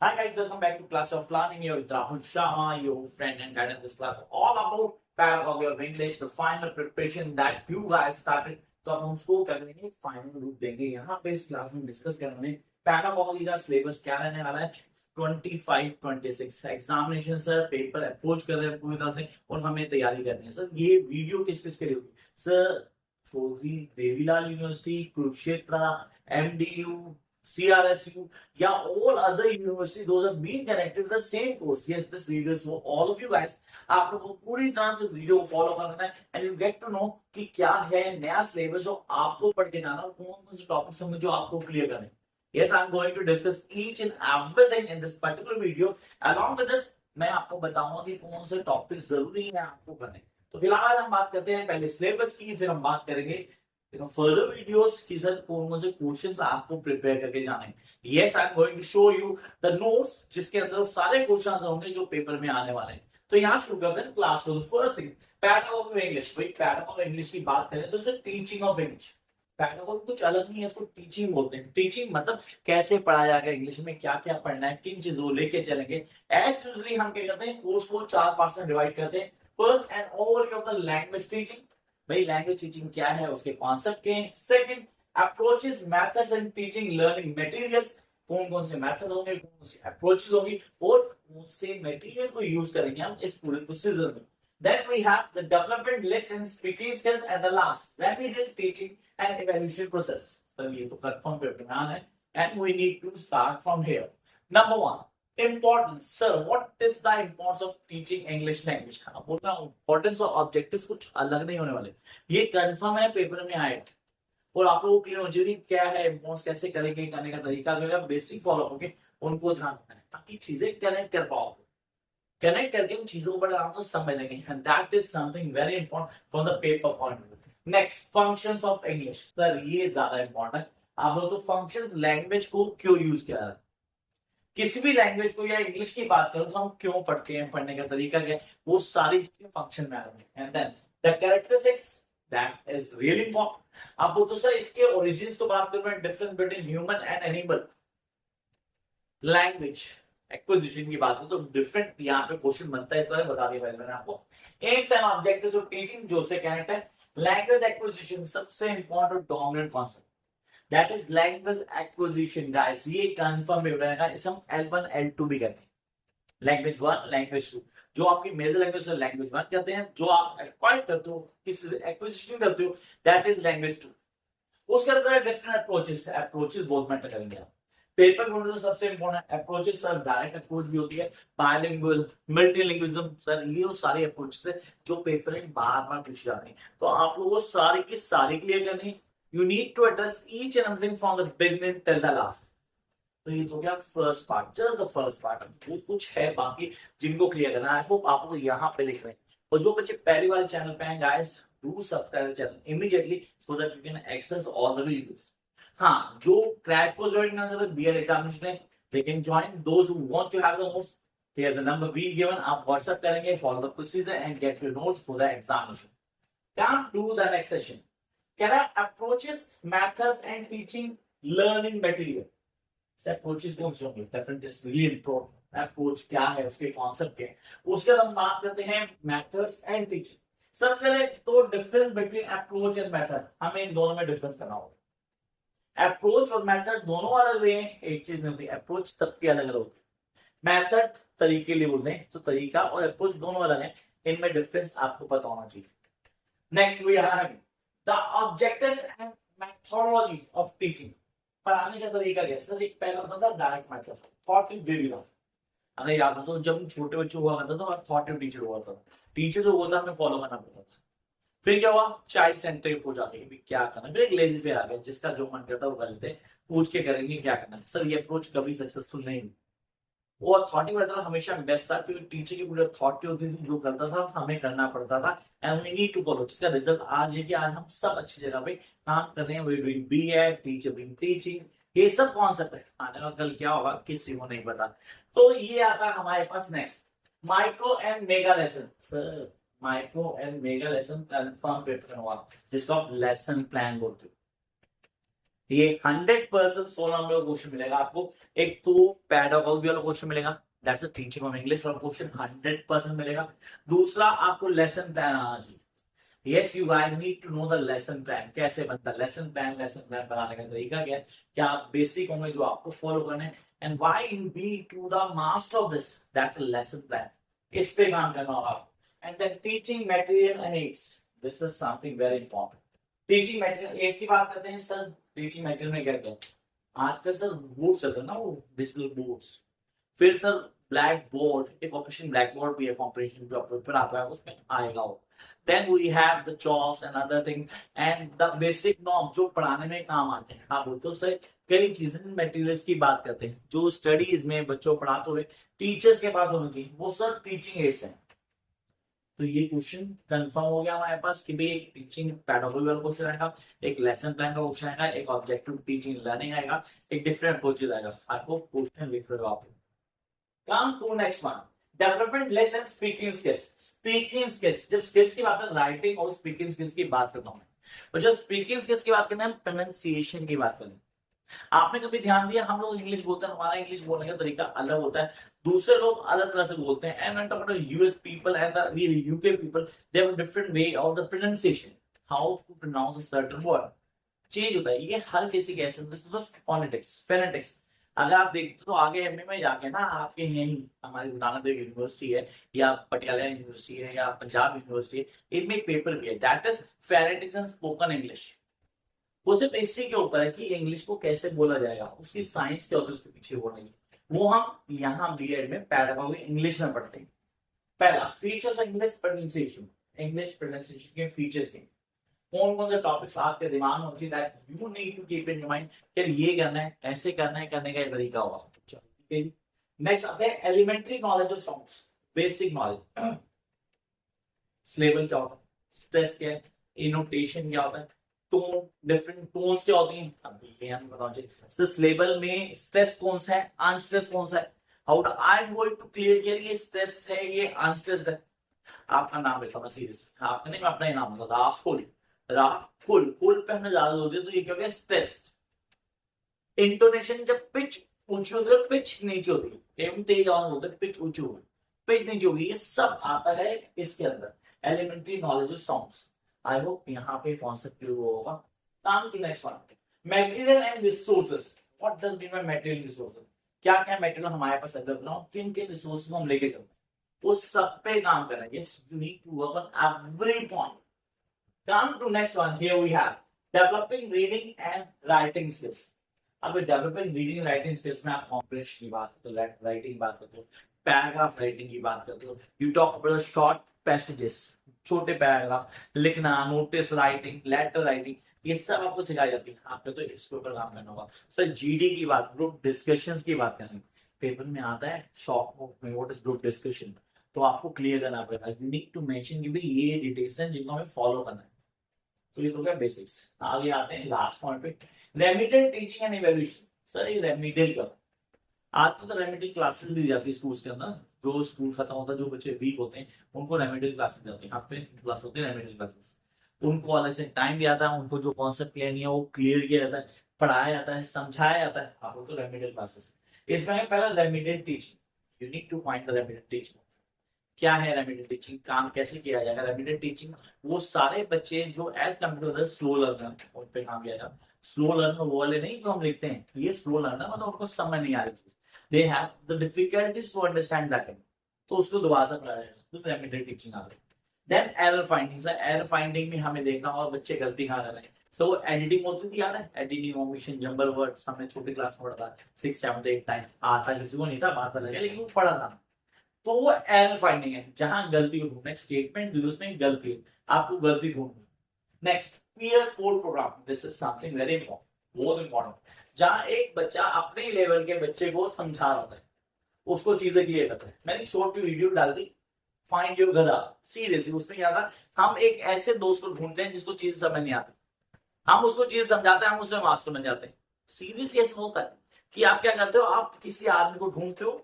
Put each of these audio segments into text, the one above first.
Hi guys, welcome back to Class of Learning. Here with Rahul Sharma, your friend and guide in this class. All about pedagogy of English, the final preparation that you guys started. तो अब हम उसको क्या करेंगे, final रूप देंगे। यहाँ पे इस क्लास में डिस्कस करेंगे पैडागोजी का सिलेबस क्या रहने वाला है 25-26 एग्जामिनेशन सर पेपर अप्रोच कर रहे हैं पूरी तरह से और हमें तैयारी करनी है। सर ये वीडियो किस किस के लिए होगी? Sir Chaudhary Devilal university, Kurukshetra, MDU, CRSU, yeah, all other universities, those are being connected with the same course. Yes, this video is for all of you guys. आप लोगों को पूरी तरह से वीडियो को फॉलो करना है and you get to know कि क्या है नया सिलेबस जो आपको पढ़ के जाना और कौन कौन से टॉपिक्स हैं जो आपको क्लियर करने। Yes, I'm going to discuss each and everything in this particular video. Along with this, मैं आपको बताऊंगा कि कौन से टॉपिक्स जरूरी है आपको करने। तो फिलहाल हम बात करते हैं पहले सिलेबस की, फिर हम बात करेंगे फर्दर वीडियोस की सर कौन से क्वेश्चंस आपको प्रिपेयर करके जाने हैं। Yes, I am going to show you the notes जिसके अंदर सारे क्वेश्चंस होंगे जो पेपर में आने वाले हैं। तो यहाँ शुरू करते हैं क्लास को। First thing, pedagogy of English. भाई पैडागोजी ऑफ इंग्लिश की बात करें तो sir teaching of English. Pedagogy कुछ अलग नहीं है, इसको टीचिंग बोलते हैं। टीचिंग मतलब कैसे पढ़ाया जाएगा, इंग्लिश में क्या क्या पढ़ना है, किन चीजों को लेके चलेंगे। एज यूजुअली हम क्या करते हैं, कोर्स को 4 पार्ट्स में डिवाइड करते हैं। First and overview of the language teaching. भाई लैंग्वेज टीचिंग क्या है, उसके कॉन्सेप्ट के। Second, approaches, methods and teaching learning materials. कौन कौन से मेथड होंगे, कौन कौन से अप्रोचेस होंगी और कौन से मटेरियल को यूज करेंगे हम इस पूरे प्रोसीजर में। Then we have the development, list and speaking skills, and the last remedial teaching and evaluation process. So ये तो confirm पेपर में आना है and we need to start from here. Number one, importance. Sir, what is the importance of teaching English language? अब बोल रहा हूँ importance और objectives कुछ अलग नहीं होने वाले, ये confirm है पेपर में आएगा और आप लोगों को क्लियर हो जाएगी क्या है इम्पोर्टेंस, कैसे करेंगे, करने का तरीका जो है बेसिक फॉलो करके उनको ध्यान रखना है ताकि चीजें कनेक्ट कर पाओ। कनेक्ट करके उन चीजों पर आराम से समझेंगे and that is something very important from the paper point of view. Next, functions of English. Sir ये ज्यादा इंपॉर्टेंट है। आप लोग तो फंक्शंस, लैंग्वेज को क्यों यूज किया जाता है, किसी भी लैंग्वेज को या इंग्लिश की बात करो तो हम क्यों पढ़ते हैं, पढ़ने का तरीका क्या है, वो सारी चीजें फंक्शन में आ रही है। And then the characteristics, that is really important. आप बोलते हो सर इसके ओरिजिन्स को बात करो, difference between human and animal. Language acquisition की बात हो तो डिफरेंट यहाँ पे क्वेश्चन बनता है, इस बारे में बता दिया मैंने आपको। AIIMS and objectives of teaching जो से कनेक्ट है। लैंग्वेज एक्विजिशन सबसे important dominant concept, that is language acquisition guys. ये कंफर्म हो रहेगा, इसे हम L1 L2 भी कहते हैं। लैंग्वेज 1, लैंग्वेज 2, जो आपकी मेजर लैंग्वेज है लैंग्वेज 1 कहते हैं, जो आप एक्वायर करते हो, किस एक्विजिशन करते हो, दैट इज लैंग्वेज 2। उसके अंदर डिफरेंट अप्रोचेस, अप्रोचेस बहुत मैटर करेंगे आप पेपर में। तो सबसे important approaches sir, direct approach भी होती है, बायलिंगुअल, मल्टीलिंग्विज्म। सर ये वो सारे अप्रोचेस है जो पेपर में बार बार पूछे जाते हैं, तो आप लोगों को सारी की सारी क्लियर करनी है। You need to address each and everything from the beginning till the last. तो ये तो क्या first part, just the first part. वो कुछ है बाकी जिनको क्लियर करना है, आई होप आप लोग यहाँ पे लिख रहे हैं। और जो बच्चे पहली बार चैनल पे हैं guys, do subscribe channel immediately so that you can access all the videos. हाँ, जो क्रैश कोर्स ज्वाइन करना चाहते हैं बीएड एग्जामिनेशन में, they can join. Those who want to have the notes, here the number we given, आप WhatsApp करेंगे, follow the procedure and get your notes for the examination. Come to the next session, क्या है approaches, methods and teaching learning material. से approaches कौन से होंगे, different is really important. Approach क्या है, उसके कॉन्सेप्ट क्या है, उसके बाद हम बात करते हैं मेथड्स एंड टीचिंग। सबसे पहले तो difference between approach and method, हमें इन दोनों में डिफरेंस करना होगा। अप्रोच और मेथड दोनों अलग है, एक चीज नहीं होती। अप्रोच सबके अलग अलग होती है, मेथड तरीके लिए बोलते हैं, तो तरीका और अप्रोच दोनों अलग है, इनमें डिफरेंस आपको पता होना चाहिए। Next we have the objectives and methodology of teaching. पढ़ाने का तरीका क्या, सर एक पहला होता था direct method, thought baby law. अगर याद हो तो जब छोटे बच्चे हुआ करता था थॉट टीचर हुआ था, टीचर जो होता हमें फॉलो करना पड़ता था। फिर क्या हुआ, चाइल्ड सेंटर हो जाते हैं, क्या करना। फिर एक लेजी फेयर आ गया, जिसका जो मन करता है वो कर लेते हैं, पूछ के करेंगे क्या करना है। सर ये अप्रोच कभी सक्सेसफुल नहीं हुई। वो अथॉरिटी मेथड हमेशा बेस्ट था क्योंकि टीचर की पूरी अथॉरिटी होती थी, जो करता था हमें करना पड़ता था and we need to follow, जिसका रिजल्ट आज है कि आज हम सब अच्छी जगह पे काम कर रहे हैं। We doing BEd, teacher being teaching, ये सब कॉन्सेप्ट है। आने वाला कल क्या होगा किसी को नहीं पता। तो ये आता है हमारे पास next, micro and mega lesson. Sir micro and mega lesson confirm paper हुआ, जिसको आप लेसन प्लान बोलते हो। ये 100% 16 नंबर का क्वेश्चन मिलेगा आपको। एक तो पैडागॉजी वाला क्वेश्चन मिलेगा, that's a teaching of English वाला क्वेश्चन 100% मिलेगा। दूसरा आपको लेसन प्लान आना चाहिए। Yes you guys need to know the lesson plan, कैसे बनता है लेसन प्लान। लेसन प्लान बनाने का तरीका क्या है, क्या आप बेसिक होंगे जो आपको फॉलो करना है, and why you need to the master of this, that's a lesson plan. इस पे काम करना होगा आपको। And then teaching material and aids, this is something very important. Teaching material aids की बात करते हैं सर। टीचिंग मटेरियल में क्या क्या है, आजकल सर बोर्ड चल रहा है ना, वो डिजिटल बोर्ड्स। फिर सर ब्लैक बोर्ड, एक ऑपरेशन ब्लैक बोर्ड भी है कॉम्पिटिशन जो फिर आता है उसमें आएगा वो। Then we have the chalks and other thing and the basic norm जो पढ़ाने में काम आते हैं। आप बोलते हो सर कई चीजें मटेरियल्स की बात करते हैं जो स्टडीज में बच्चों पढ़ाते हुए टीचर्स के पास होनी चाहिए, वो सर टीचिंग एड्स है। तो ये क्वेश्चन कंफर्म हो गया हमारे पास कि भाई एक टीचिंग पैडागोजी वाला क्वेश्चन आएगा, एक लेसन प्लान का क्वेश्चन आएगा, एक ऑब्जेक्टिव टीचिंग लर्निंग आएगा, एक डिफरेंट अप्रोचेज आएगा। आपको क्वेश्चन लिख रहे हो आप। Come to next one. Development less and speaking skills. Speaking skills. जब skills की बात है राइटिंग और स्पीकिंग स्किल्स की बात करता हूँ मैं, और जब स्पीकिंग स्किल्स की बात करना है प्रोनाउंसिएशन की बात करें। आपने कभी ध्यान दिया हम लोग इंग्लिश बोलते हैं, हमारा इंग्लिश बोलने का तरीका अलग होता है, दूसरे लोग अलग तरह से बोलते हैं। And talk about US people and the UK people, they have a different way of the pronunciation, how to pronounce a certain word change होता है। ये हर किसी के ऐसे फोनेटिक्स फेनेटिक्स। अगर आप देखते तो आगे एमए में जाके ना आपके यहीं हमारी गुरु नानक देव यूनिवर्सिटी है या पटियाला यूनिवर्सिटी है या पंजाब यूनिवर्सिटी है, इनमें एक पेपर भी है that is phonetics and spoken English. वो सिर्फ इसी के ऊपर है कि इंग्लिश को कैसे बोला जाएगा, उसकी साइंस क्या होती है उसके पीछे बोलने की, वो हम यहाँ बीएड में पैरागॉजी इंग्लिश में पढ़ते हैं। पहला features of English pronunciation, English pronunciation के फीचर्स के कौन कौन से टॉपिक्स आपके दिमाग में होती है that you need to keep in your mind कि ये करना है, ऐसे करना है, करने का एक तरीका होगा। चलो नेक्स्ट आते हैं elementary knowledge of sounds, basic knowledge. Syllable क्या होता है, स्ट्रेस क्या है, इनोटेशन क्या होता है, टोन, डिफरेंट टोन्स क्या होती हैं, अब ये हमें बताना चाहिए। सर सिलेबल में स्ट्रेस कौन सा है, अनस्ट्रेस कौन सा है, how I am going to clear here ये स्ट्रेस है ये अनस्ट्रेस है। आपका नाम लिखा मैं सीरियस, आपका नहीं मैं अपना ही नाम बता, राहुल। राहुल फुल पे हमने ज्यादा जोर दिया तो ये क्या हो गया स्ट्रेस्ड। इंटोनेशन जब पिच ऊंची होती है पिच नीचे होती है, एम तेज आवाज बोलते हैं पिच ऊंची होगी पिच नीचे होगी, ये सब आता है इसके अंदर elementary knowledge of sounds. I hope यहाँ पे कॉन्सेप्ट क्लियर होगा। Come to next one, material and resources. What does mean by material resources, क्या क्या मटेरियल हमारे पास अवेलेबल है, किन किन रिसोर्सेज को हम लेके चलते हैं, उस सब पे काम करना है। Yes you need to work on every point. Come to next one. Here we have developing reading and writing skills. अब डेवलपिंग रीडिंग राइटिंग स्किल्स में आप कॉम्प्रिहेंशन की बात करते हो, राइटिंग की बात करते हो, पैराग्राफ राइटिंग की बात करते हो, you talk about short passages, छोटे पैराग्राफ लिखना, नोटिस राइटिंग, लेटर राइटिंग, ये सब आपको सिखाई जाती है। आपको तो इसके ऊपर काम करना होगा। सर जीडी की बात, ग्रुप डिस्कशंस की बात करें, पेपर में आता है शॉर्ट में व्हाट इज ग्रुप डिस्कशन, तो आपको क्लियर करना पड़ेगा। यू नीड टू मेंशन कि भाई ये डिटेल्स हैं जिनको हमें फॉलो करना है। तो ये हो गया बेसिक्स। आगे आते हैं लास्ट पॉइंट पे, remedial teaching and evaluation. Sir ये रेमिडियल का आज तो रेमिडियल क्लासेस भी जाती है स्कूल्स के अंदर, जो स्कूल खत्म होता है जो बच्चे वीक होते हैं उनको रेमिडियल क्लासेस जाती है, हफ्ते में क्लास होती है रेमिडियल क्लासेस। उनको अलग से टाइम दिया जाता है, उनको जो कॉन्सेप्ट क्लियर नहीं है वो क्लियर किया जाता है, पढ़ाया जाता है, समझाया जाता है। आपको तो रेमिडियल क्लासेस। इसमें पहला remedial teaching, you need to find the remedial teaching. क्या है रेमिडियल टीचिंग, काम कैसे किया जाएगा। रेमिडियल टीचिंग वो सारे बच्चे जो as compare to slow learner उन पे काम किया जाएगा। स्लो लर्नर वो वाले नहीं जो हम लिखते हैं, ये स्लो लर्नर मतलब उनको समझ नहीं आ रही चीज, they have the difficulties to understand that, तो उसको दोबारा से पढ़ाया जाएगा, तो रेमिडियल टीचिंग आ गई। Then error finding, error finding में हमें देखना होगा बच्चे गलती कहाँ कर रहे हैं। सो वो एडिटिंग होती थी, याद है एडिटिंग, ओमिशन, जंबल वर्ड्स हमने छोटे क्लास में पढ़ा था, 6, 7, 8, 9 आता, किसी को नहीं था बात लगे लेकिन वो पढ़ा था। तो वो एरर फाइंडिंग है, जहां गलती को ढूंढना, स्टेटमेंट दी उसमें गलती है, आपको गलती ढूंढनी। Next peer support program, this is something very important, बहुत इंपॉर्टेंट, जहां एक बच्चा अपने लेवल के बच्चे को समझा रहा होता है, उसको चीजें क्लियर करता है। मैंने एक शॉर्ट वीडियो डाल दी, फाइंड योर गधा, सीरियसली उसमें क्या था, हम एक ऐसे दोस्त को ढूंढते हैं जिसको चीज समझ नहीं आती, हम उसको चीज समझाते हैं, हम उसमें मास्टर बन जाते हैं। सीरियसली ऐसा होता है कि आप क्या करते हो, आप किसी आदमी को ढूंढते हो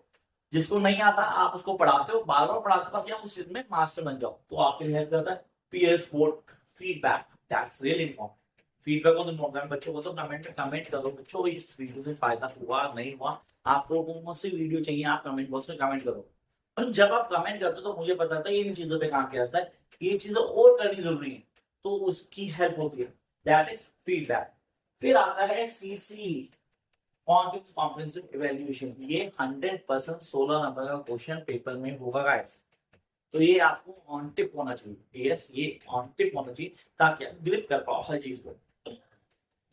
जिसको नहीं आता, आप उसको पढ़ाते हो, बार बार पढ़ाते हो ताकि आप उस चीज में मास्टर बन जाओ, तो आपके लिए हेल्प करता है peer support, feedback, that's really important. Feedback को तो मौका है बच्चों को, तो कमेंट करो बच्चों इस वीडियो से फायदा हुआ नहीं हुआ, आपको कौन सी वीडियो चाहिए आप कमेंट बॉक्स में कमेंट करो। और जब आप कमेंट करते हो तो मुझे पता था इन चीजों पे काम किया जाता है, ये चीजें और करनी जरूरी है, तो उसकी हेल्प होती है, दैट इज फीडबैक। फिर आता है सीसी, कॉन्टिन्यूस कॉम्प्रिहेंसिव इवैल्यूएशन। ये 100% 16 नंबर का क्वेश्चन पेपर में होगा गाइस, तो ये आपको ऑन टिप होना चाहिए। यस, ये ऑन टिप होना चाहिए ताकि आप ग्रिप कर पाओ हर चीज को।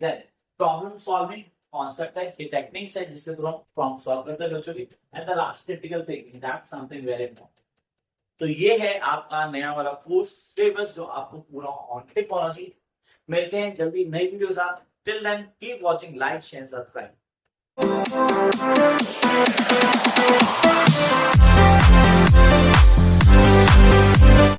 प्रॉब्लम सॉल्विंग कॉन्सेप्ट है, ये टेक्निक्स है जिसके थ्रू हम प्रॉब्लम सॉल्व करते हैं बच्चों की। And the last critical thinking, that's something very important. तो ये है आपका नया वाला कोर्स सिलेबस जो आपको पूरा ऑन टिप होना चाहिए। मिलते हैं जल्दी नई वीडियो साथ, till then keep watching, like share subscribe.